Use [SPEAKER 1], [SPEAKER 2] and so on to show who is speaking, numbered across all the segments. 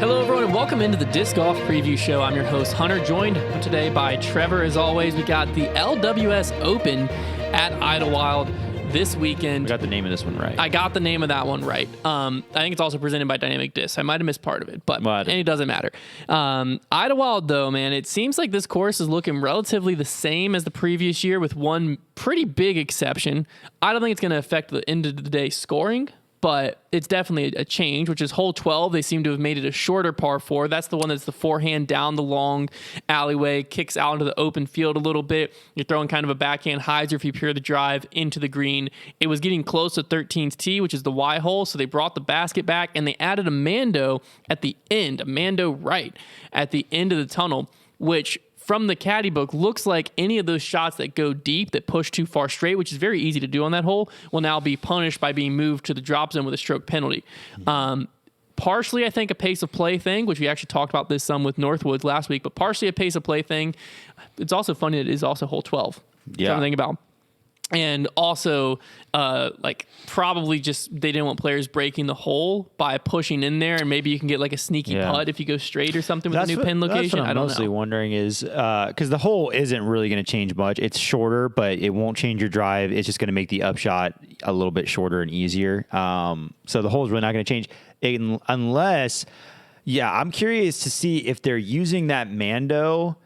[SPEAKER 1] Hello, everyone, and welcome into the Disc Golf Preview Show. I'm your host, Hunter, joined today by Trevor. As always, we got the LWS Open at Idlewild this weekend.
[SPEAKER 2] I got the name of this one right.
[SPEAKER 1] I got the name of that one right. I think it's also presented by Dynamic Disc. I might have missed part of it, but it doesn't matter. Idlewild, though, man, it seems like this course is looking relatively the same as the previous year with one pretty big exception. I don't think it's going to affect the end of the day scoring, but it's definitely a change, which is hole 12. They seem to have made it a shorter par 4. That's the one that's the forehand down the long alleyway, kicks out into the open field a little bit. You're throwing kind of a backhand hyzer if you pure the drive into the green. It was getting close to 13th tee, which is the Y hole, so they brought the basket back, and they added a Mando at the end, a Mando right at the end of the tunnel, which from the caddy book looks like any of those shots that go deep, that push too far straight, which is very easy to do on that hole, will now be punished by being moved to the drop zone with a stroke penalty. Partially, I think, a pace of play thing, which we actually talked about this some with Northwoods last week, but partially a pace of play thing. It's also funny that it is also hole 12.
[SPEAKER 2] Yeah.
[SPEAKER 1] Something to think about. And also, probably just they didn't want players breaking the hole by pushing in there, and maybe you can get like a sneaky putt if you go straight or something with a new pin location.
[SPEAKER 2] That's what I'm mostly wondering is because the hole isn't really going to change much. It's shorter, but it won't change your drive. It's just going to make the upshot a little bit shorter and easier. So the hole is really not going to change unless, I'm curious to see if they're using that Mando.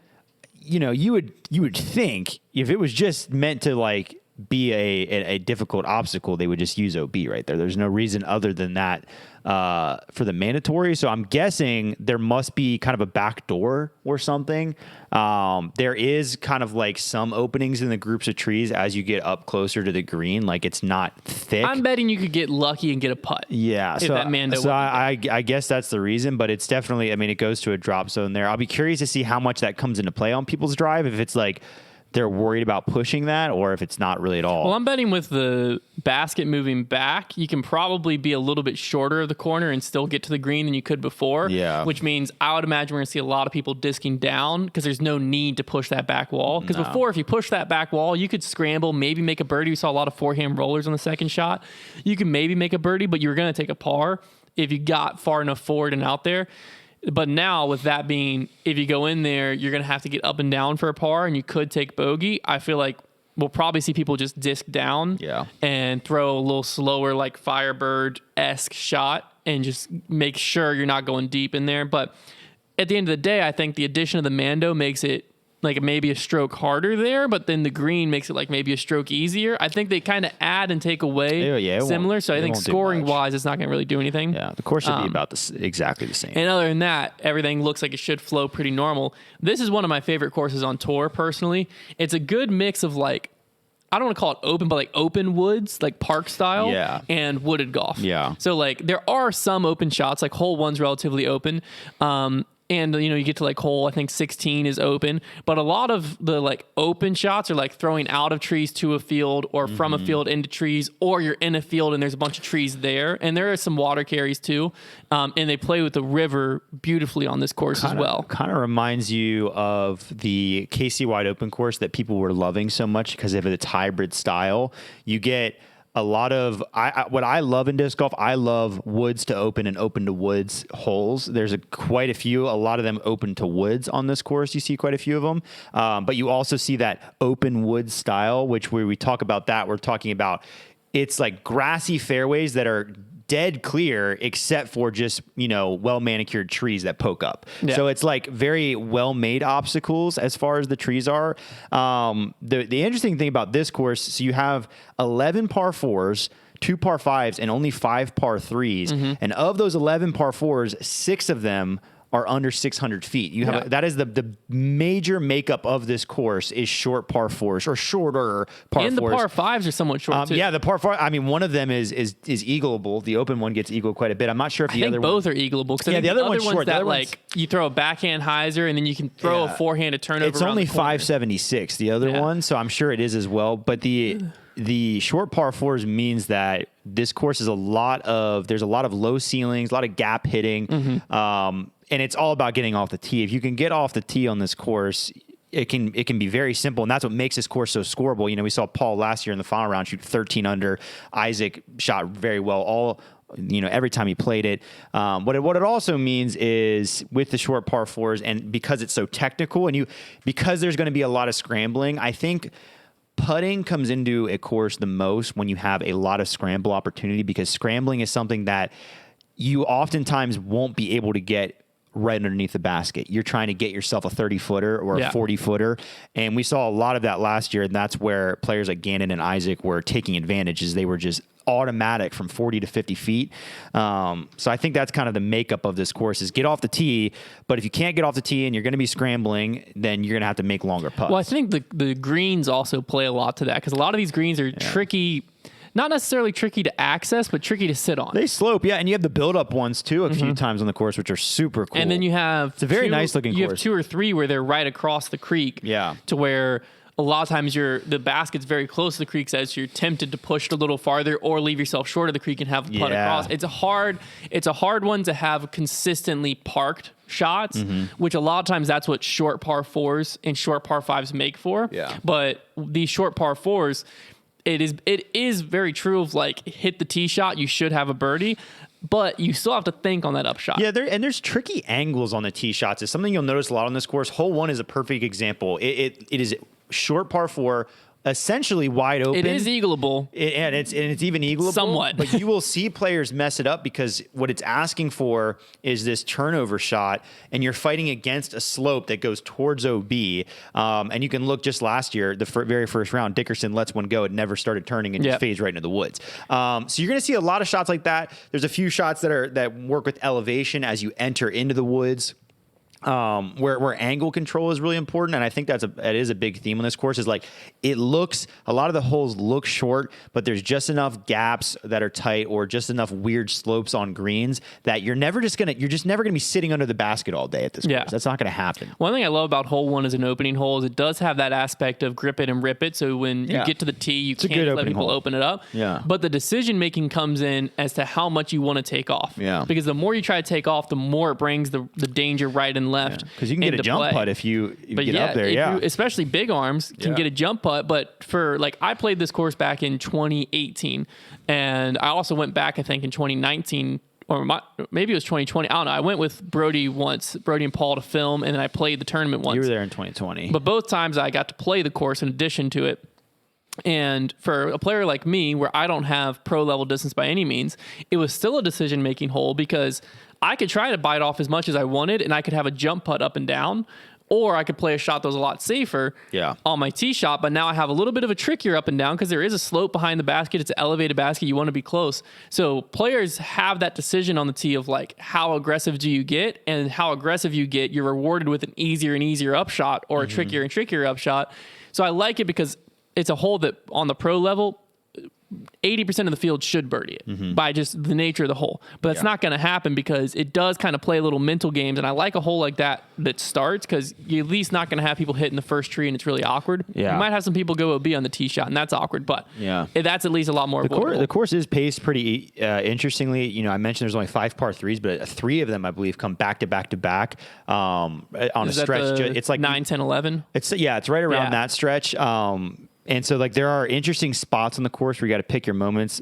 [SPEAKER 2] You know, you would think if it was just meant to like be a difficult obstacle, they would just use OB right there. There's no reason other than that for the mandatory. So I'm guessing there must be kind of a back door or something. There is kind of like some openings in the groups of trees as you get up closer to the green. Like it's not thick.
[SPEAKER 1] I'm betting you could get lucky and get a putt.
[SPEAKER 2] Yeah. So I guess that's the reason, but it's definitely, I mean, it goes to a drop zone there. I'll be curious to see how much that comes into play on people's drive. If it's like, they're worried about pushing that, or if it's not really at all.
[SPEAKER 1] Well, I'm betting with the basket moving back, you can probably be a little bit shorter of the corner and still get to the green than you could before.
[SPEAKER 2] Yeah.
[SPEAKER 1] Which means I would imagine we're going to see a lot of people disking down because there's no need to push that back wall. Because before, if you push that back wall, you could scramble, maybe make a birdie. We saw a lot of forehand rollers on the second shot. You can maybe make a birdie, but you were going to take a par if you got far enough forward and out there. But now with that being, if you go in there, you're going to have to get up and down for a par, and you could take bogey. I feel like we'll probably see people just disc down and throw a little slower, like Firebird-esque shot and just make sure you're not going deep in there. But at the end of the day, I think the addition of the Mando makes it like maybe a stroke harder there, but then the green makes it like maybe a stroke easier. I think they kind of add and take away similar. So I think scoring wise, it's not going to really do anything.
[SPEAKER 2] Yeah, the course should be about exactly the same.
[SPEAKER 1] And other than that, everything looks like it should flow pretty normal. This is one of my favorite courses on tour, personally. It's a good mix of like, I don't want to call it open, but like open woods, like park style, and wooded golf.
[SPEAKER 2] Yeah.
[SPEAKER 1] So like there are some open shots, like hole 1's relatively open. And, you know, you get to like hole, I think 16 is open, but a lot of the like open shots are like throwing out of trees to a field or from a field into trees, or you're in a field and there's a bunch of trees there. And there are some water carries too. And they play with the river beautifully on this course as well.
[SPEAKER 2] Kind of reminds you of the KC Wide Open course that people were loving so much because of its hybrid style. You get a lot of what I love in disc golf. I love woods to open and open to woods holes. There's quite a few, a lot of them open to woods on this course. You see quite a few of them, but you also see that open wood style, which where we talk about that, we're talking about it's like grassy fairways that are dead clear except for just, you know, well manicured trees that poke up. Yeah. So it's like very well made obstacles as far as the trees are. The interesting thing about this course, so you have 11 par 4s, 2 par 5s, and only 5 par 3s. And of those 11 par 4s, 6 of them are under 600 feet. You have that is the major makeup of this course is short par 4s or shorter par 4s.
[SPEAKER 1] And the par 5s are somewhat short too.
[SPEAKER 2] Yeah, the par 4. I mean, one of them is eagleable. The open one gets eagled quite a bit. I'm not sure if the other one.
[SPEAKER 1] I think both are eagleable.
[SPEAKER 2] Yeah, the other one's short.
[SPEAKER 1] That like you throw a backhand hyzer and then you can throw a forehand to turn over.
[SPEAKER 2] It's only 576. The other one, so I'm sure it is as well. But the short par 4s means that this course is there's a lot of low ceilings, a lot of gap hitting. And it's all about getting off the tee. If you can get off the tee on this course, it can be very simple, and that's what makes this course so scoreable. You know, we saw Paul last year in the final round shoot 13 under. Isaac shot very well. every time he played it. What it also means is with the short par fours, and because it's so technical, and because there's going to be a lot of scrambling, I think putting comes into a course the most when you have a lot of scramble opportunity, because scrambling is something that you oftentimes won't be able to get right underneath the basket. You're trying to get yourself a 30-footer or a 40-footer. And we saw a lot of that last year, and that's where players like Gannon and Isaac were taking advantages. They were just automatic from 40 to 50 feet. So I think that's kind of the makeup of this course is get off the tee. But if you can't get off the tee and you're going to be scrambling, then you're going to have to make longer putts.
[SPEAKER 1] Well, I think the greens also play a lot to that, because a lot of these greens are tricky. Not necessarily tricky to access, but tricky to sit on.
[SPEAKER 2] They slope, yeah, and you have the build-up ones too a few times on the course, which are super cool.
[SPEAKER 1] And then you have
[SPEAKER 2] it's a very nice looking course.
[SPEAKER 1] You have 2 or 3 where they're right across the creek.
[SPEAKER 2] Yeah.
[SPEAKER 1] To where a lot of times the basket's very close to the creek's edge, so you're tempted to push it a little farther or leave yourself short of the creek and have a putt across. It's a hard one to have consistently parked shots, which a lot of times that's what short par fours and short par fives make for.
[SPEAKER 2] Yeah.
[SPEAKER 1] But these short par fours, it is very true of like hit the tee shot, you should have a birdie, but you still have to think on that upshot.
[SPEAKER 2] Yeah, there's tricky angles on the tee shots. It's something you'll notice a lot on this course. Hole 1 is a perfect example. It is short par 4, essentially wide open.
[SPEAKER 1] It is eagleable.
[SPEAKER 2] And it's even eagleable.
[SPEAKER 1] Somewhat.
[SPEAKER 2] But you will see players mess it up because what it's asking for is this turnover shot, and you're fighting against a slope that goes towards OB. And you can look just last year, the very first round, Dickerson lets one go. It never started turning and just fades right into the woods. So you're going to see a lot of shots like that. There's a few shots that work with elevation as you enter into the woods. Where angle control is really important, and I think that is a big theme on this course. Is like a lot of the holes look short, but there's just enough gaps that are tight or just enough weird slopes on greens that you're just never gonna be sitting under the basket all day at this course. That's not gonna happen.
[SPEAKER 1] One thing I love about hole 1 as an opening hole is it does have that aspect of grip it and rip it. So when you get to the tee, you can't let people open it up.
[SPEAKER 2] Yeah.
[SPEAKER 1] But the decision making comes in as to how much you want to take off.
[SPEAKER 2] Yeah.
[SPEAKER 1] Because the more you try to take off, the more it brings the danger right and left.
[SPEAKER 2] Because you can get a jump putt if you get up there.
[SPEAKER 1] You, especially big arms can get a jump putt. But for I played this course back in 2018, and I also went back I think in 2019. Or maybe it was 2020. I don't know. I went with Brody and Paul to film, and then I played the tournament once.
[SPEAKER 2] You were there in 2020.
[SPEAKER 1] But both times I got to play the course in addition to it. And for a player like me, where I don't have pro level distance by any means, it was still a decision making hole because I could try to bite off as much as I wanted, and I could have a jump putt up and down, or I could play a shot that was a lot safer on my tee shot. But now I have a little bit of a trickier up and down because there is a slope behind the basket. It's an elevated basket. You want to be close. So players have that decision on the tee of how aggressive do you get, and how aggressive you get, you're rewarded with an easier and easier upshot or a trickier and trickier upshot. So I like it because it's a hole that on the pro level, 80% of the field should birdie it by just the nature of the hole. But that's not going to happen because it does kind of play little mental games. And I like a hole like that starts because you're at least not going to have people hitting the first tree and it's really awkward.
[SPEAKER 2] Yeah.
[SPEAKER 1] You might have some people go OB on the tee shot and that's awkward, but that's at least a lot more avoidable.
[SPEAKER 2] The course is paced pretty interestingly. I mentioned there's only 5 par 3s, but 3 of them, I believe, come back to back to back on a stretch. It's like
[SPEAKER 1] 9, 10, 11.
[SPEAKER 2] It's right around that stretch. And so, there are interesting spots on the course where you got to pick your moments.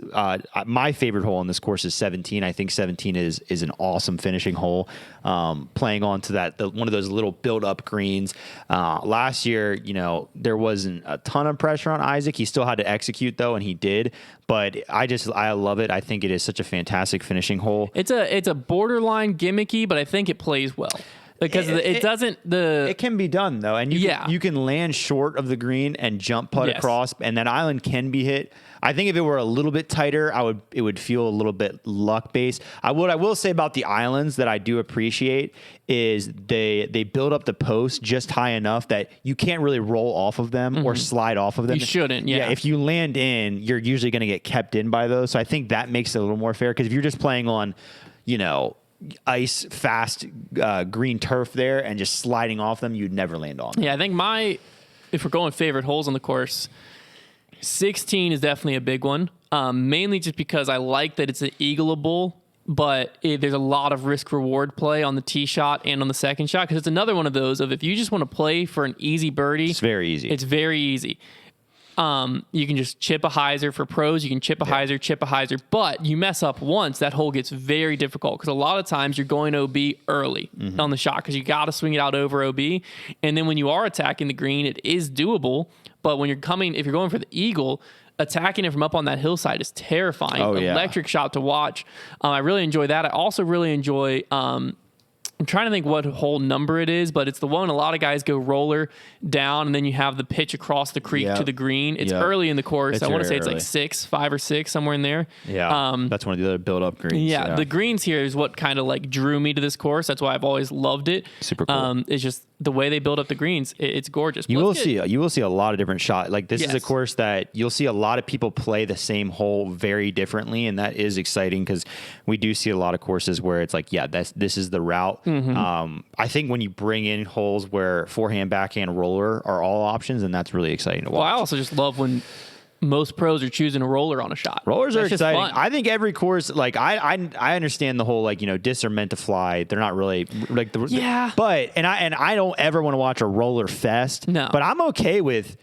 [SPEAKER 2] My favorite hole on this course is 17. I think 17 is an awesome finishing hole, playing onto one of those little build-up greens. Last year, there wasn't a ton of pressure on Isaac. He still had to execute, though, and he did. But I love it. I think it is such a fantastic finishing hole.
[SPEAKER 1] It's a borderline gimmicky, but I think it plays well. Because it
[SPEAKER 2] can be done though, and you can land short of the green and jump putt across, and that island can be hit. I think if it were a little bit tighter, it would feel a little bit luck based. I will say about the islands that I do appreciate is they build up the post just high enough that you can't really roll off of them or slide off of them.
[SPEAKER 1] You shouldn't. Yeah.
[SPEAKER 2] If you land in, you're usually going to get kept in by those. So I think that makes it a little more fair because if you're just playing on, ice fast green turf there and just sliding off them, you'd never land on them.
[SPEAKER 1] Yeah, I think if we're going favorite holes on the course, 16 is definitely a big one, mainly just because I like that it's an eagleable, but there's a lot of risk reward play on the tee shot and on the second shot because it's another one of those of if you just want to play for an easy birdie,
[SPEAKER 2] it's very easy.
[SPEAKER 1] It's very easy. You can just chip a hyzer for pros. You can chip a hyzer, chip a hyzer. But you mess up once, that hole gets very difficult because a lot of times you're going OB early on the shot because you got to swing it out over OB. And then when you are attacking the green, it is doable. But when if you're going for the eagle, attacking it from up on that hillside is terrifying. Electric shot to watch. I really enjoy that. I also really enjoy... I'm trying to think what whole number it is, but it's the one a lot of guys go roller down, and then you have the pitch across the creek to the green. It's early in the course. I want to say it's like 5 or 6, somewhere in there.
[SPEAKER 2] Yeah, that's one of the other build-up greens.
[SPEAKER 1] Yeah, the greens here is what kind of like drew me to this course. That's why I've always loved it.
[SPEAKER 2] Super cool.
[SPEAKER 1] It's just the way they build up the greens. It's gorgeous.
[SPEAKER 2] You will see a lot of different shots. Like this is a course that you'll see a lot of people play the same hole very differently, and that is exciting because we do see a lot of courses where it's like, this is the route. I think when you bring in holes where forehand, backhand, roller are all options, and that's really exciting to watch.
[SPEAKER 1] Well, I also just love when most pros are choosing a roller on a shot.
[SPEAKER 2] Rollers are exciting. I think every course, like I understand the whole like discs are meant to fly. They're not really like but I don't ever want to watch a roller fest.
[SPEAKER 1] No,
[SPEAKER 2] but I'm okay with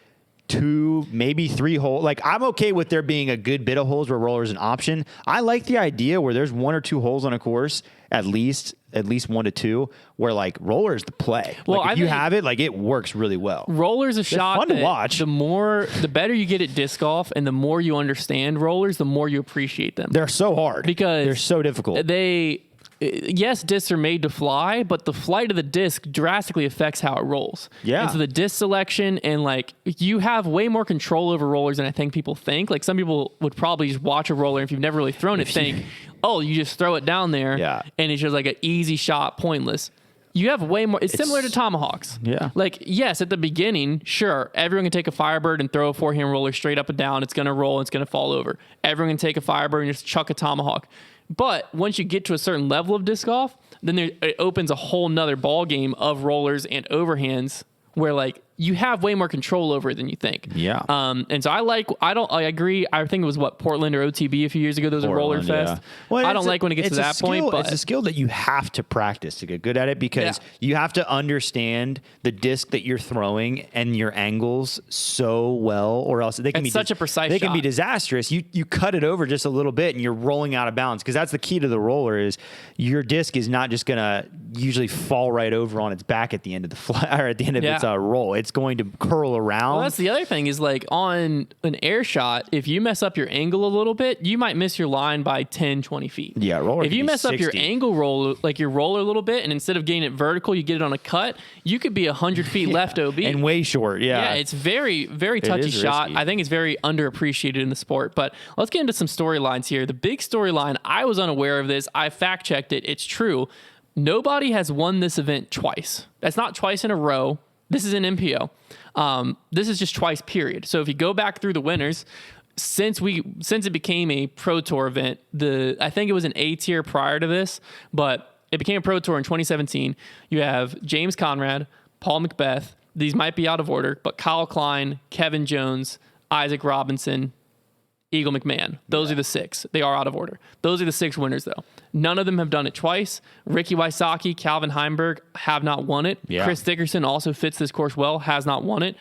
[SPEAKER 2] 2, maybe 3 holes. Like I'm okay with there being a good bit of holes where roller is an option. I like the idea where there's 1 or 2 holes on a course, at least 1 to 2, where like roller is the play. Well, like if you have it, like it works really well.
[SPEAKER 1] Roller's a shot
[SPEAKER 2] fun to watch.
[SPEAKER 1] The better you get at disc golf and the more you understand rollers, the more you appreciate them.
[SPEAKER 2] They're so hard
[SPEAKER 1] because
[SPEAKER 2] they're so difficult.
[SPEAKER 1] Yes, discs are made to fly, but the flight of the disc drastically affects how it rolls.
[SPEAKER 2] Yeah.
[SPEAKER 1] And so the disc selection and like you have way more control over rollers than I think people think. Like some people would probably just watch a roller, and if you've never really thrown it, think, oh, you just throw it down there and it's just like an easy shot, pointless. You have way more. It's similar to tomahawks.
[SPEAKER 2] Yeah.
[SPEAKER 1] Like, yes, at the beginning, sure, everyone can take a Firebird and throw a forehand roller straight up and down. It's going to roll. It's going to fall over. Everyone can take a Firebird and just chuck a tomahawk. But once you get to a certain level of disc golf, then it opens a whole nother ball game of rollers and overhands where like you have way more control over it than you think.
[SPEAKER 2] Yeah.
[SPEAKER 1] And so I agree. I think it was Portland or OTB a few years ago. Those are Roller Fest.
[SPEAKER 2] Yeah. Well,
[SPEAKER 1] I don't like when it gets to that point, but
[SPEAKER 2] it's a skill that you have to practice to get good at it because you have to understand the disc that you're throwing and your angles so well, or else they can be
[SPEAKER 1] such a precise
[SPEAKER 2] They
[SPEAKER 1] shot.
[SPEAKER 2] can be disastrous. You cut it over just a little bit and you're rolling out of bounds because that's the key to the roller is your disc is not just gonna usually fall right over on its back at the end of the fly or at the end of its roll. It's going to curl around.
[SPEAKER 1] Well, that's the other thing is like on an air shot, if you mess up your angle a little bit, you might miss your line by 10, 20 feet.
[SPEAKER 2] Yeah, roller.
[SPEAKER 1] If you mess up your angle roll, like your roller a little bit, and instead of getting it vertical, you get it on a cut, you could be 100 feet left OB.
[SPEAKER 2] And way short,
[SPEAKER 1] Yeah, it's very, very touchy shot.
[SPEAKER 2] Risky.
[SPEAKER 1] I think it's very underappreciated in the sport. But let's get into some storylines here. The big storyline, I was unaware of this. I fact-checked it. It's true. Nobody has won this event twice. That's not twice in a row. This is an MPO. This is just twice, period. So if you go back through the winners, since it became a Pro Tour event, I think it was an A tier prior to this, but it became a Pro Tour in 2017. You have James Conrad, Paul Macbeth. These might be out of order, but Kyle Klein, Kevin Jones, Isaac Robinson, Eagle McMahon. Those are the 6. They are out of order. Those are the 6 winners, though. None of them have done it twice. Ricky Wysocki, Calvin Heimberg have not won it.
[SPEAKER 2] Yeah.
[SPEAKER 1] Chris Dickerson also fits this course well, has not won it.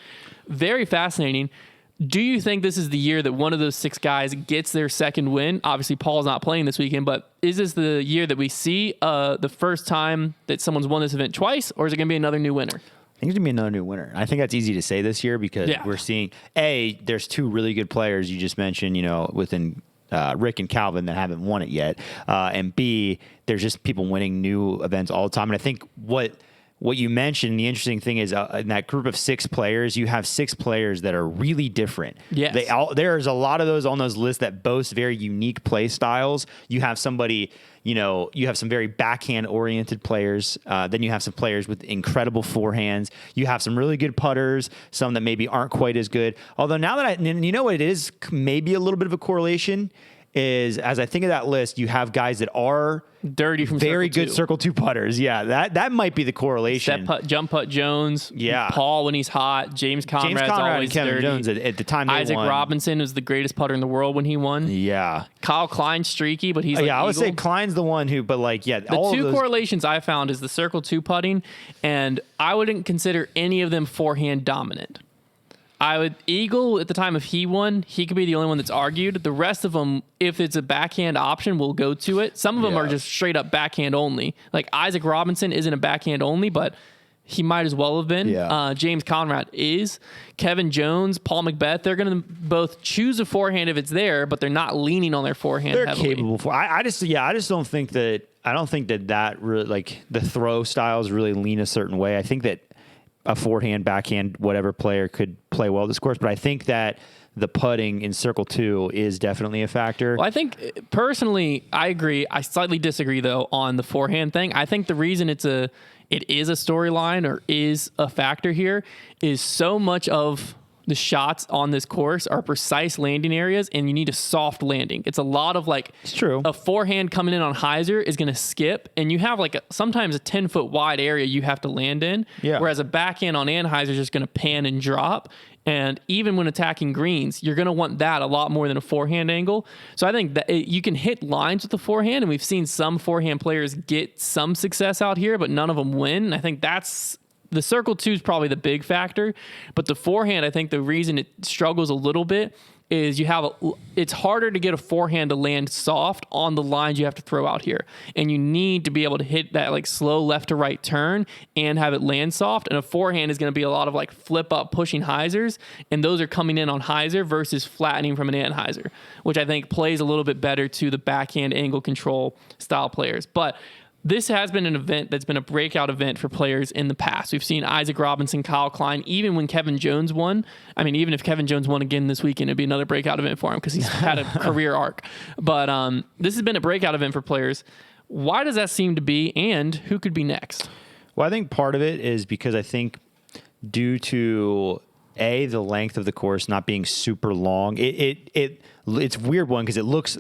[SPEAKER 1] Very fascinating. Do you think this is the year that one of those 6 guys gets their second win? Obviously, Paul's not playing this weekend, but is this the year that we see the first time that someone's won this event twice, or is it going to be another new winner?
[SPEAKER 2] I think it's going to be another new winner. I think that's easy to say this year because we're seeing, there's 2 really good players you just mentioned, within Rick and Calvin that haven't won it yet. And B, there's just people winning new events all the time. And I think what you mentioned, the interesting thing is in that group of 6 players, you have 6 players that are really different.
[SPEAKER 1] Yes.
[SPEAKER 2] There's a lot of those on those lists that boast very unique play styles. You have somebody, you have some very backhand-oriented players. Then you have some players with incredible forehands. You have some really good putters, some that maybe aren't quite as good. Although now that what it is, maybe a little bit of a correlation is as I think of that list, you have guys that are
[SPEAKER 1] dirty from
[SPEAKER 2] very
[SPEAKER 1] Circle
[SPEAKER 2] good
[SPEAKER 1] 2.
[SPEAKER 2] Circle 2 putters. Yeah, that might be the correlation.
[SPEAKER 1] Step putt, jump putt Jones.
[SPEAKER 2] Yeah.
[SPEAKER 1] Paul when he's hot. James Conrad's always
[SPEAKER 2] and Kevin
[SPEAKER 1] dirty.
[SPEAKER 2] Jones at the time they
[SPEAKER 1] Isaac
[SPEAKER 2] won.
[SPEAKER 1] Robinson was the greatest putter in the world when he won.
[SPEAKER 2] Yeah.
[SPEAKER 1] Kyle Klein streaky, but he's like
[SPEAKER 2] I would
[SPEAKER 1] Eagle.
[SPEAKER 2] say Klein's the one who, but
[SPEAKER 1] The
[SPEAKER 2] all
[SPEAKER 1] 2
[SPEAKER 2] of those,
[SPEAKER 1] correlations I found is the Circle 2 putting, and I wouldn't consider any of them forehand dominant. I would Eagle at the time if he won, he could be the only one that's argued. The rest of them, if it's a backhand option, will go to it. Some of them are just straight up backhand only. Like Isaac Robinson isn't a backhand only, but he might as well have been.
[SPEAKER 2] Yeah.
[SPEAKER 1] James Conrad is. Kevin Jones, Paul McBeth, they're going to both choose a forehand if it's there, but they're not leaning on their forehand
[SPEAKER 2] They're
[SPEAKER 1] heavily.
[SPEAKER 2] capable for. I just don't think that. I don't think that really, like, the throw styles really lean a certain way. I think that a forehand, backhand, whatever player could play well this course, but I think that the putting in circle 2 is definitely a factor.
[SPEAKER 1] Well, I think personally, I agree. I slightly disagree though on the forehand thing. I think the reason it is a storyline or is a factor here is so much of the shots on this course are precise landing areas, and you need a soft landing. It's a lot of like,
[SPEAKER 2] it's true.
[SPEAKER 1] A forehand coming in on hyzer is going to skip, and you have like sometimes a 10-foot wide area you have to land in.
[SPEAKER 2] Yeah.
[SPEAKER 1] Whereas a backhand on anhyzer is just going to pan and drop. And even when attacking greens, you're going to want that a lot more than a forehand angle. So I think that you can hit lines with the forehand, and we've seen some forehand players get some success out here, but none of them win. And I think that's the circle 2 is probably the big factor, but the forehand, I think the reason it struggles a little bit is it's harder to get a forehand to land soft on the lines you have to throw out here. And you need to be able to hit that like slow left to right turn and have it land soft. And a forehand is going to be a lot of like flip up pushing hyzers. And those are coming in on hyzer versus flattening from an anhyzer, which I think plays a little bit better to the backhand angle control style players. But this has been an event that's been a breakout event for players in the past. We've seen Isaac Robinson, Kyle Klein, even when Kevin Jones won. I mean, even if Kevin Jones won again this weekend, it'd be another breakout event for him because he's had a career arc. But this has been a breakout event for players. Why does that seem to be, and who could be next?
[SPEAKER 2] Well, I think part of it is because I think due to the length of the course not being super long, it's a weird one because it looks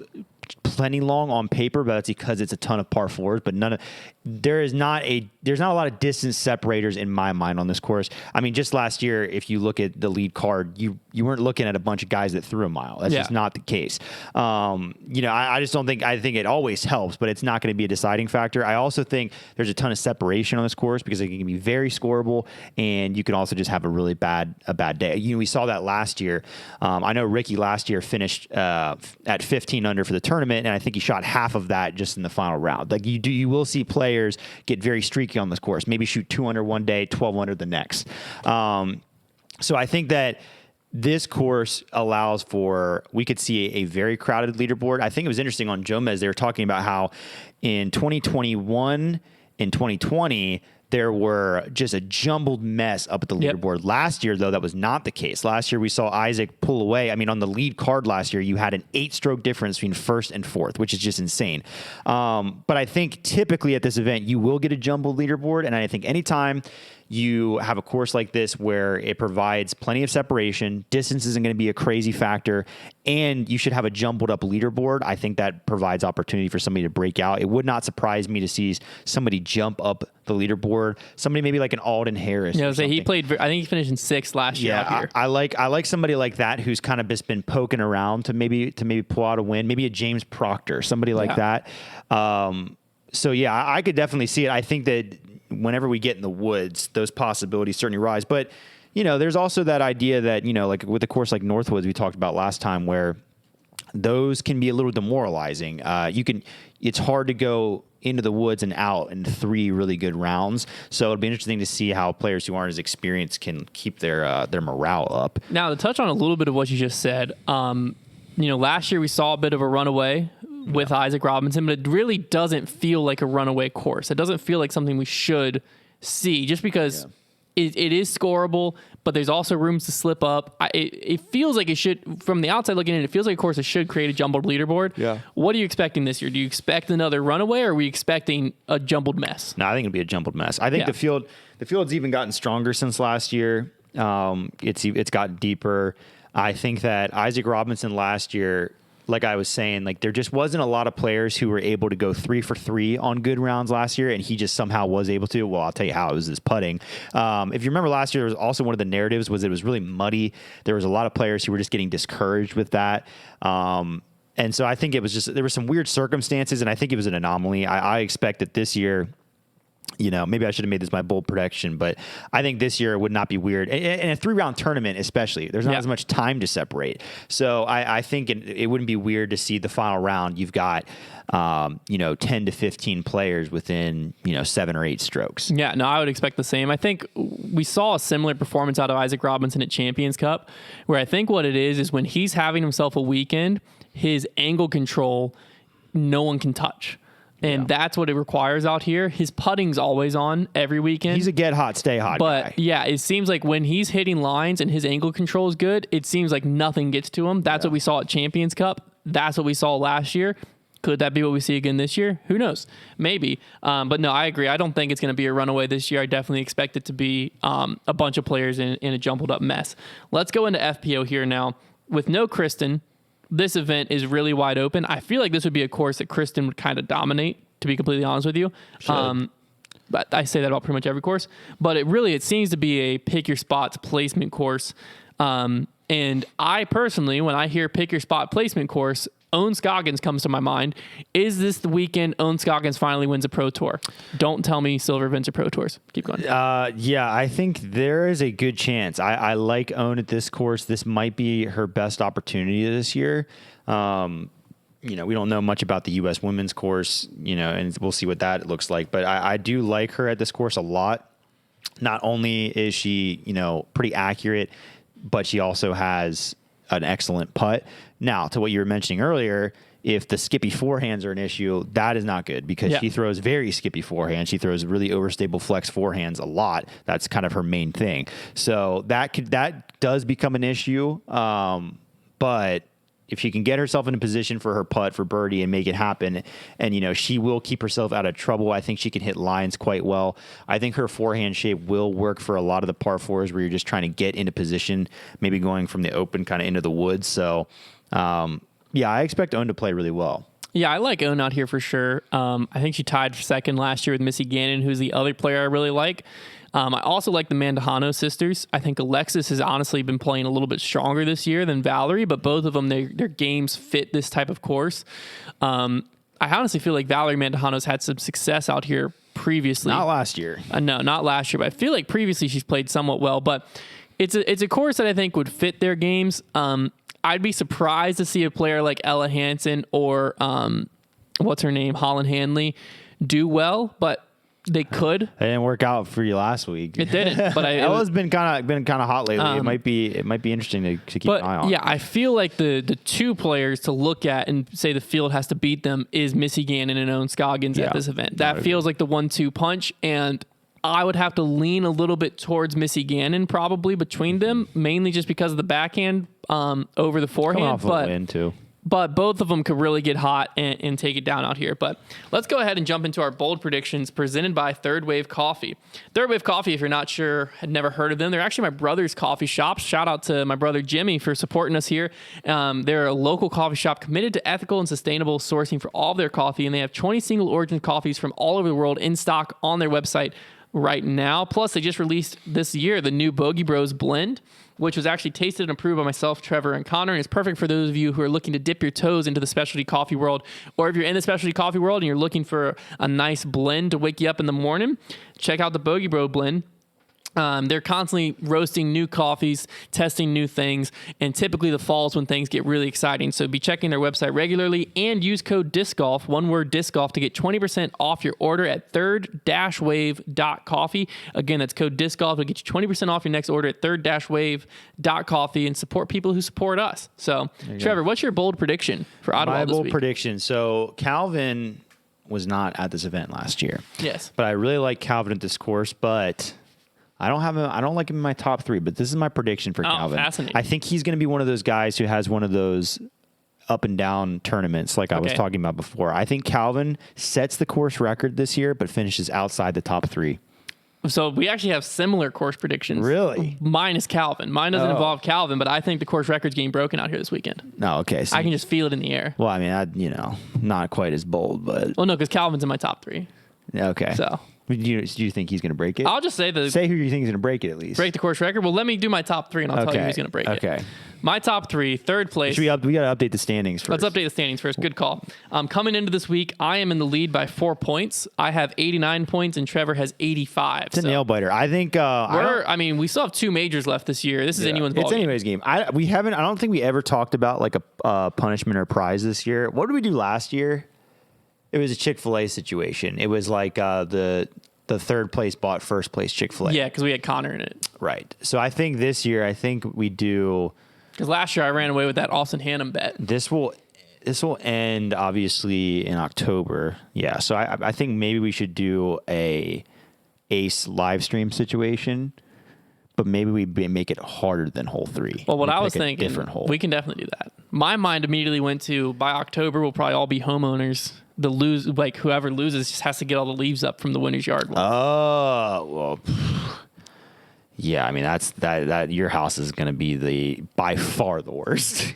[SPEAKER 2] plenty long on paper, but that's because it's a ton of par fours. But there's not a lot of distance separators in my mind on this course. I mean, just last year, if you look at the lead card, you weren't looking at a bunch of guys that threw a mile. That's just not the case. I just don't think. I think it always helps, but it's not going to be a deciding factor. I also think there's a ton of separation on this course because it can be very scoreable, and you can also just have a really bad day. We saw that last year. I know Ricky last year finished at 15 under for the tournament, and I think he shot half of that just in the final round. Like you will see players get very streaky on this course. Maybe shoot 2 under one day, 12 under the next. So I think that this course allows for, we could see a very crowded leaderboard. I think it was interesting on Jomez, they were talking about how in 2021 and 2020, there were just a jumbled mess up at the leaderboard. Last year, though, that was not the case. Last year, we saw Isaac pull away. I mean, on the lead card last year, you had an 8-stroke difference between first and fourth, which is just insane. But I think typically at this event, you will get a jumbled leaderboard. And I think anytime you have a course like this where it provides plenty of separation, distance isn't going to be a crazy factor, and you should have a jumbled up leaderboard, I think that provides opportunity for somebody to break out. It would not surprise me to see somebody jump up the leaderboard. Somebody maybe like an Alden Harris.
[SPEAKER 1] Yeah, he played. I think he finished in 6th last year.
[SPEAKER 2] Yeah,
[SPEAKER 1] out here.
[SPEAKER 2] I like somebody like that who's kind of just been poking around to maybe pull out a win. Maybe a James Proctor, somebody like that. So yeah, I could definitely see it. I think that whenever we get in the woods, those possibilities certainly rise. But, there's also that idea that, like with a course like Northwoods we talked about last time, where those can be a little demoralizing. It's hard to go into the woods and out in 3 really good rounds. So it'll be interesting to see how players who aren't as experienced can keep their morale up.
[SPEAKER 1] Now, to touch on a little bit of what you just said, last year we saw a bit of a runaway with Isaac Robinson, but it really doesn't feel like a runaway course. It doesn't feel like something we should see just because it is scoreable, but there's also rooms to slip up. It feels like it should, from the outside looking in, it feels like a course that should create a jumbled leaderboard.
[SPEAKER 2] Yeah.
[SPEAKER 1] What are you expecting this year? Do you expect another runaway, or are we expecting a jumbled mess?
[SPEAKER 2] No, I think it'll be a jumbled mess. I think the field's even gotten stronger since last year. It's gotten deeper. I think that Isaac Robinson last year, like I was saying, like there just wasn't a lot of players who were able to go 3 for 3 on good rounds last year, and he just somehow was able to. Well, I'll tell you how, it was his putting. If you remember last year, there was also one of the narratives was it was really muddy. There was a lot of players who were just getting discouraged with that. And so I think it was just, there were some weird circumstances, and I think it was an anomaly. I expect that this year, maybe I should have made this my bold prediction, but I think this year would not be weird. In a 3-round tournament, especially, there's not as much time to separate. So I think it wouldn't be weird to see the final round. You've got, 10 to 15 players within, 7 or 8 strokes.
[SPEAKER 1] Yeah, no, I would expect the same. I think we saw a similar performance out of Isaac Robinson at Champions Cup, where I think what it is when he's having himself a weekend, his angle control, no one can touch. And that's what it requires out here. His putting's always on every weekend.
[SPEAKER 2] He's a get hot, stay hot guy.
[SPEAKER 1] But yeah, it seems like when he's hitting lines and his angle control is good, it seems like nothing gets to him. That's what we saw at Champions Cup. That's what we saw last year. Could that be what we see again this year? Who knows? Maybe. But no, I agree. I don't think it's going to be a runaway this year. I definitely expect it to be a bunch of players in a jumbled up mess. Let's go into FPO here now. With no Kristen, this event is really wide open. I feel like this would be a course that Kristen would kind of dominate, to be completely honest with you. But I say that about pretty much every course. But it seems to be a pick your spots placement course. And I personally, when I hear pick your spot placement course, Owen Scoggins comes to my mind. Is this the weekend Owen Scoggins finally wins a Pro Tour? Don't tell me Silver wins a Pro Tours. Keep going.
[SPEAKER 2] Yeah, I think there is a good chance. I like Owen at this course. This might be her best opportunity this year. We don't know much about the U.S. women's course, and we'll see what that looks like. But I do like her at this course a lot. Not only is she, pretty accurate, but she also has an excellent putt. Now, to what you were mentioning earlier, if the skippy forehands are an issue, that is not good because she throws very skippy forehands. She throws really overstable flex forehands a lot. That's kind of her main thing. So that does become an issue. But if she can get herself in a position for her putt for birdie and make it happen, and, she will keep herself out of trouble. I think she can hit lines quite well. I think her forehand shape will work for a lot of the par fours where you're just trying to get into position, maybe going from the open kind of into the woods. So, I expect Owen to play really well.
[SPEAKER 1] Yeah, I like Owen out here for sure. I think she tied for second last year with Missy Gannon, who's the other player I really like. I also like the Mandujano sisters. I think Alexis has honestly been playing a little bit stronger this year than Valerie, but both of them, their games fit this type of course. I honestly feel like Valerie Mandujano's had some success out here previously.
[SPEAKER 2] Not last year.
[SPEAKER 1] No, not last year, but I feel like previously she's played somewhat well. But it's a course that I think would fit their games. I'd be surprised to see a player like Ella Hansen or what's her name, Holland Hanley, do well, but they could.
[SPEAKER 2] It didn't work out for you last week.
[SPEAKER 1] It didn't, but
[SPEAKER 2] Ella's been kind of hot lately. It might be interesting to keep an eye on.
[SPEAKER 1] Yeah, I feel like the two players to look at and say the field has to beat them is Missy Gannon and Owen Scoggins at this event. That feels like the 1-2 punch, and I would have to lean a little bit towards Missy Gannon probably between them, mainly just because of the backhand over the forehand.
[SPEAKER 2] Coming off a win too.
[SPEAKER 1] But both of them could really get hot and take it down out here. But let's go ahead and jump into our bold predictions presented by Third Wave Coffee. Third Wave Coffee, if you're not sure, had never heard of them, they're actually my brother's coffee shop. Shout out to my brother Jimmy for supporting us here. They're a local coffee shop committed to ethical and sustainable sourcing for all of their coffee, and they have 20 single origin coffees from all over the world in stock on their website right now. Plus, they just released this year the new Bogey Bros blend, which was actually tasted and approved by myself, Trevor, and Connor. And it's perfect for those of you who are looking to dip your toes into the specialty coffee world, or if you're in the specialty coffee world and you're looking for a nice blend to wake you up in the morning, check out the Bogey Bro blend. They're constantly roasting new coffees, testing new things, and typically the fall's when things get really exciting. So be checking their website regularly and use code DISCGOLF, one word DISCGOLF, to get 20% off your order at third-wave.coffee. Again, that's code DISCGOLF to get you 20% off your next order at third-wave.coffee and support people who support us. So, Trevor, what's your bold prediction for Idlewild this week?
[SPEAKER 2] My bold prediction. So, Calvin was not at this event last year.
[SPEAKER 1] Yes.
[SPEAKER 2] But I really like Calvin at this course, but I don't like him in my top 3, but this is my prediction for Calvin.
[SPEAKER 1] Fascinating.
[SPEAKER 2] I think he's going to be one of those guys who has one of those up and down tournaments like I was talking about before. I think Calvin sets the course record this year, but finishes outside the top 3.
[SPEAKER 1] So we actually have similar course predictions.
[SPEAKER 2] Really?
[SPEAKER 1] Mine is Calvin. Mine doesn't involve Calvin, but I think the course record's getting broken out here this weekend.
[SPEAKER 2] No, okay. So
[SPEAKER 1] I can just feel it in the air.
[SPEAKER 2] Well, I mean, not quite as bold, but...
[SPEAKER 1] Well, no, because Calvin's in my top 3.
[SPEAKER 2] Okay.
[SPEAKER 1] So...
[SPEAKER 2] Do you think he's going to break it?
[SPEAKER 1] I'll just say
[SPEAKER 2] who you think is going to break it at least.
[SPEAKER 1] Break the course record. Well, let me do my top 3, and I'll tell you who's going to break it. Okay. My top 3, third place.
[SPEAKER 2] We got to update the standings first.
[SPEAKER 1] Let's update the standings first. Good call. Coming into this week, I am in the lead by 4 points. I have 89 points, and Trevor has 85.
[SPEAKER 2] It's a nail biter. I think
[SPEAKER 1] we still have 2 majors left this year. This is anyone's ball.
[SPEAKER 2] It's anybody's game. I don't think we ever talked about like a punishment or prize this year. What did we do last year? It was a Chick-fil-A situation. It was like the third place bought first place Chick-fil-A.
[SPEAKER 1] Yeah, because we had Connor in it.
[SPEAKER 2] Right. So I think this year, we do.
[SPEAKER 1] Because last year I ran away with that Austin Hannum bet.
[SPEAKER 2] This will end obviously in October. Yeah. So I think maybe we should do a Ace live stream situation, but maybe we make it harder than hole 3.
[SPEAKER 1] Well, what I was thinking, different hole. We can definitely do that. My mind immediately went to by October we'll probably all be homeowners. Whoever loses just has to get all the leaves up from the winner's yard.
[SPEAKER 2] Oh, well, yeah. I mean, that your house is going to be by far the worst.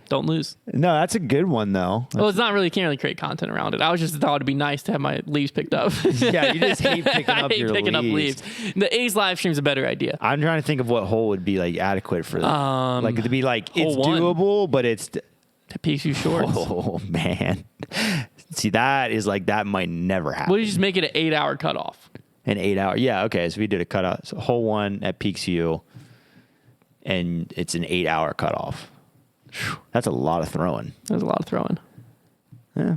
[SPEAKER 1] Don't lose.
[SPEAKER 2] No, that's a good one though.
[SPEAKER 1] Well, it's not really, can't really create content around it. I was just thought it'd be nice to have my leaves picked up.
[SPEAKER 2] Yeah, you just hate picking up your leaves.
[SPEAKER 1] The A's live stream's a better idea.
[SPEAKER 2] I'm trying to think of what hole would be like adequate for that. Like to be like it's
[SPEAKER 1] one.
[SPEAKER 2] doable, but it's
[SPEAKER 1] to piece you short.
[SPEAKER 2] Oh man. See, that might never happen.
[SPEAKER 1] What do you just make it an 8-hour cutoff?
[SPEAKER 2] An 8-hour, yeah. Okay, so we did a cutoff. So hole 1 at Peaksview, and it's an 8-hour cutoff. That's a lot of throwing.
[SPEAKER 1] That's a lot of throwing.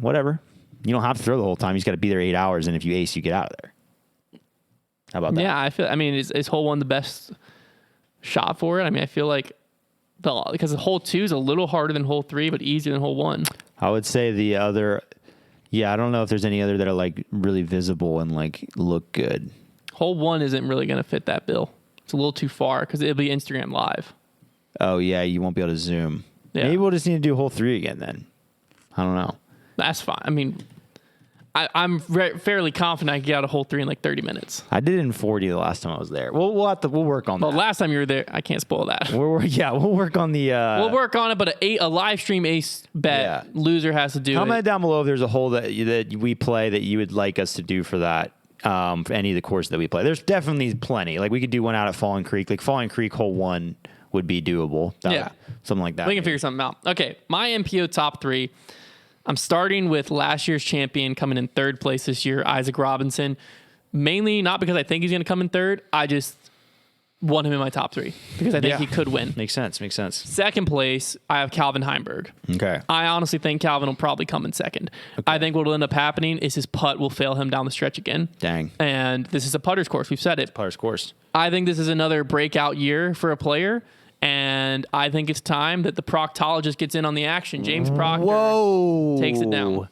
[SPEAKER 2] Whatever. You don't have to throw the whole time. You just got to be there 8 hours, and if you ace, you get out of there. How about that?
[SPEAKER 1] Yeah, is hole 1 the best shot for it? I mean, I feel like because hole 2 is a little harder than hole 3, but easier than hole 1.
[SPEAKER 2] I would say the other. Yeah, I don't know if there's any other that are like really visible and like look good.
[SPEAKER 1] Hole 1 isn't really going to fit that bill. It's a little too far because it'll be Instagram live.
[SPEAKER 2] Oh yeah, you won't be able to zoom.
[SPEAKER 1] Yeah.
[SPEAKER 2] Maybe we'll just need to do hole 3 again then. I don't know.
[SPEAKER 1] That's fine. I mean, I'm fairly confident I can get out of hole 3 in like 30 minutes.
[SPEAKER 2] I did it in 40 the last time I was there. We'll work on that.
[SPEAKER 1] Well, last time you were there, I can't spoil that.
[SPEAKER 2] We'll work on the.
[SPEAKER 1] We'll work on it, but a live stream ace bet loser has to do.
[SPEAKER 2] Comment down below if there's a hole that we play that you would like us to do for that. For any of the courses that we play, there's definitely plenty. Like we could do one out at Fallen Creek. Like Fallen Creek hole 1 would be doable. Something like that.
[SPEAKER 1] We can figure something out. Okay, my MPO top 3. I'm starting with last year's champion coming in third place this year, Isaac Robinson. Mainly not because I think he's going to come in third. I just want him in my top 3 because I think he could win.
[SPEAKER 2] Makes sense.
[SPEAKER 1] Second place, I have Calvin Heimberg.
[SPEAKER 2] Okay.
[SPEAKER 1] I honestly think Calvin will probably come in second. Okay. I think what will end up happening is his putt will fail him down the stretch again.
[SPEAKER 2] Dang.
[SPEAKER 1] And this is a putter's course. We've said it.
[SPEAKER 2] Putter's course.
[SPEAKER 1] I think this is another breakout year for a player. And I think it's time that the proctologist gets in on the action. James Proctor takes it down.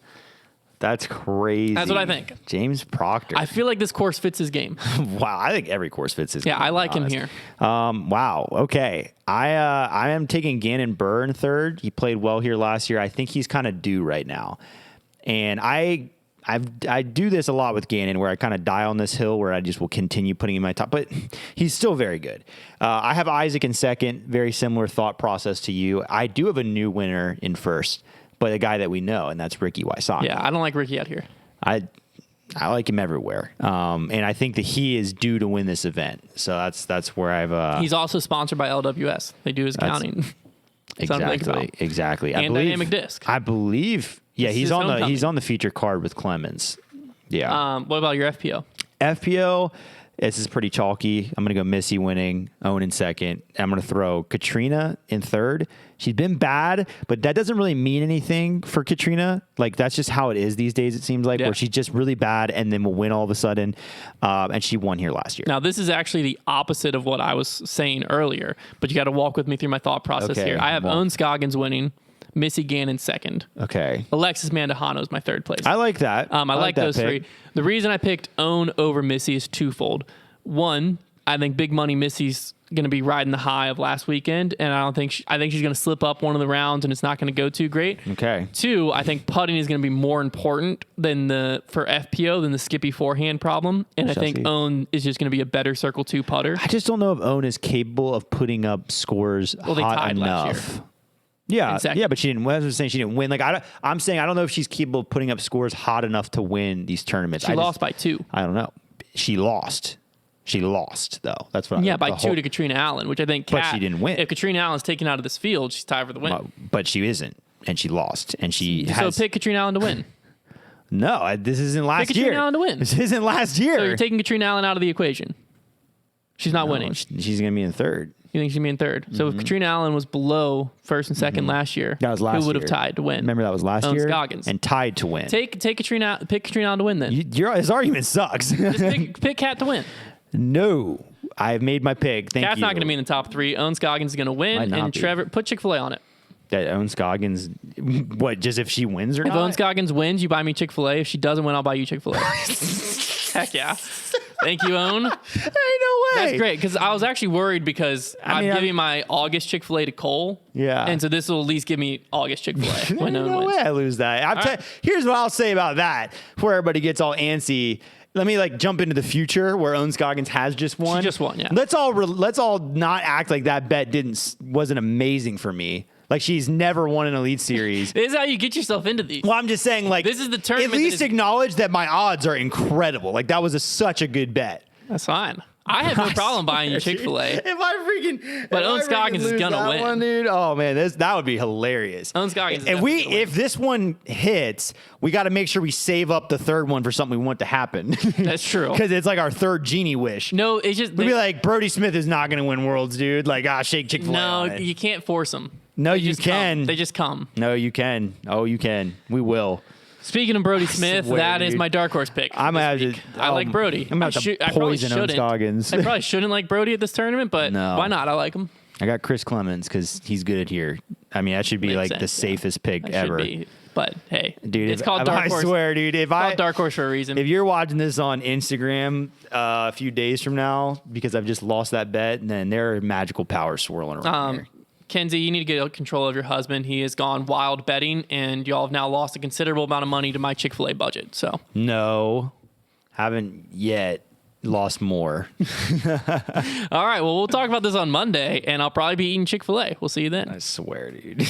[SPEAKER 2] That's crazy.
[SPEAKER 1] That's what I think.
[SPEAKER 2] James Proctor.
[SPEAKER 1] I feel like this course fits his game.
[SPEAKER 2] Wow, I think every course fits his game.
[SPEAKER 1] Yeah, I like him here.
[SPEAKER 2] Wow. Okay. I am taking Gannon Burr in third. He played well here last year. I think he's kind of due right now. And I do this a lot with Gannon where I kind of die on this hill where I just will continue putting him in my top, but he's still very good. I have Isaac in second, very similar thought process to you. I do have a new winner in first, but a guy that we know, and that's Ricky Wysocki.
[SPEAKER 1] Yeah, I don't like Ricky out here.
[SPEAKER 2] I like him everywhere. And I think that he is due to win this event. So that's where I've...
[SPEAKER 1] He's also sponsored by LWS. They do his accounting.
[SPEAKER 2] Exactly.
[SPEAKER 1] And Dynamic Disc.
[SPEAKER 2] I believe... Yeah, he's on the feature card with Clemens. Yeah.
[SPEAKER 1] What about your FPO?
[SPEAKER 2] FPO, this is pretty chalky. I'm going to go Missy winning, Owen in second. I'm going to throw Katrina in third. She's been bad, but that doesn't really mean anything for Katrina. Like, that's just how it is these days, it seems like, where she's just really bad and then will win all of a sudden. And she won here last year.
[SPEAKER 1] Now, this is actually the opposite of what I was saying earlier, but you got to walk with me through my thought process here. I have Owen Scoggins winning. Missy Gannon second.
[SPEAKER 2] Okay.
[SPEAKER 1] Alexis Mandujano is my third place.
[SPEAKER 2] I like that.
[SPEAKER 1] I like those pick. 3. The reason I picked Owen over Missy is twofold. One, I think big money Missy's going to be riding the high of last weekend, and I think she's going to slip up one of the rounds, and it's not going to go too great.
[SPEAKER 2] Okay.
[SPEAKER 1] 2, I think putting is going to be more important for FPO than the Skippy forehand problem, and I think Owen is just going to be a better Circle 2 putter.
[SPEAKER 2] I just don't know if Owen is capable of putting up scores hot enough. Last year. Yeah, but she didn't. I was saying she didn't win. Like I'm saying, I don't know if she's capable of putting up scores hot enough to win these tournaments.
[SPEAKER 1] She lost by 2.
[SPEAKER 2] I don't know. she lost. She lost, though. That's what.
[SPEAKER 1] Yeah, by 2 to Katrina Allen, which I think.
[SPEAKER 2] But she didn't win.
[SPEAKER 1] If Katrina Allen's taken out of this field, she's tied for the win.
[SPEAKER 2] But she isn't, and she lost, and she
[SPEAKER 1] So pick Katrina Allen to win.
[SPEAKER 2] No, this isn't last
[SPEAKER 1] pick
[SPEAKER 2] year.
[SPEAKER 1] Katrina Allen to win.
[SPEAKER 2] This isn't last year.
[SPEAKER 1] So you're taking Katrina Allen out of the equation. She's not winning.
[SPEAKER 2] She's going to be in third.
[SPEAKER 1] You think she's going to be in third? So if Katrina Allen was below first and second last year,
[SPEAKER 2] that was last
[SPEAKER 1] who would have
[SPEAKER 2] year.
[SPEAKER 1] tied to win?
[SPEAKER 2] Remember that was last
[SPEAKER 1] Owens
[SPEAKER 2] year?
[SPEAKER 1] Scoggins.
[SPEAKER 2] And tied to win.
[SPEAKER 1] Pick Katrina Allen to win then.
[SPEAKER 2] His argument sucks.
[SPEAKER 1] Just pick Kat to win.
[SPEAKER 2] No. I've made my pick. Thank
[SPEAKER 1] Kat's
[SPEAKER 2] you.
[SPEAKER 1] not going to be in the top 3. Owens Scoggins is going to win, and Trevor, put Chick-fil-A on it.
[SPEAKER 2] That Owens Scoggins, what, just if she wins or
[SPEAKER 1] if
[SPEAKER 2] not?
[SPEAKER 1] If Owens Scoggins wins, you buy me Chick-fil-A. If she doesn't win, I'll buy you Chick-fil-A. Heck yeah. Thank you, Owen.
[SPEAKER 2] Ain't no way.
[SPEAKER 1] That's great, because I was actually worried because I'm giving my August Chick-fil-A to Cole.
[SPEAKER 2] Yeah.
[SPEAKER 1] And so this will at least give me August Chick-fil-A when
[SPEAKER 2] Ain't
[SPEAKER 1] Owen
[SPEAKER 2] no
[SPEAKER 1] wins.
[SPEAKER 2] way I lose that. Here's what I'll say about that, before everybody gets all antsy. Let me jump into the future where Owens Scoggins has just won.
[SPEAKER 1] She just won, yeah.
[SPEAKER 2] Let's all not act like that bet wasn't amazing for me. Like she's never won an Elite Series.
[SPEAKER 1] This is how you get yourself into these.
[SPEAKER 2] Well, I'm just saying, this is the tournament. At least acknowledge that my odds are incredible. That was such a good bet.
[SPEAKER 1] That's fine. I have no problem buying you Chick-fil-A.
[SPEAKER 2] If I freaking,
[SPEAKER 1] but Owens Scoggins is gonna win,
[SPEAKER 2] one, dude. Oh man, that would be hilarious.
[SPEAKER 1] Owens Scoggins.
[SPEAKER 2] If this one hits, we got to make sure we save up the third one for something we want to happen.
[SPEAKER 1] That's true.
[SPEAKER 2] Because it's our third genie wish.
[SPEAKER 1] No, it's just
[SPEAKER 2] we'd be like, Brody Smith is not going to win Worlds, dude. Shake Chick-fil-A.
[SPEAKER 1] No, you can't force them.
[SPEAKER 2] No, you can.
[SPEAKER 1] They just come.
[SPEAKER 2] No, you can. Oh, you can. We will.
[SPEAKER 1] Speaking of Brody Smith, that is my dark horse pick.
[SPEAKER 2] I
[SPEAKER 1] like Brody.
[SPEAKER 2] I'm about to poison Owens Scoggins.
[SPEAKER 1] I probably shouldn't like Brody at this tournament, but why not? I like him.
[SPEAKER 2] I got Chris Clemens because he's good here. I mean, that should be the safest pick ever.
[SPEAKER 1] But hey,
[SPEAKER 2] dude,
[SPEAKER 1] it's called dark horse.
[SPEAKER 2] I swear, dude,
[SPEAKER 1] it's called dark horse for a reason.
[SPEAKER 2] If you're watching this on Instagram a few days from now because I've just lost that bet, then there are magical powers swirling around here.
[SPEAKER 1] Kenzie, you need to get control of your husband. He has gone wild betting, and y'all have now lost a considerable amount of money to my Chick-fil-A budget. So
[SPEAKER 2] no, haven't yet. Lost more.
[SPEAKER 1] All right, well, we'll talk about this on Monday, and I'll probably be eating Chick-fil-A. We'll see you then.
[SPEAKER 2] I swear, dude.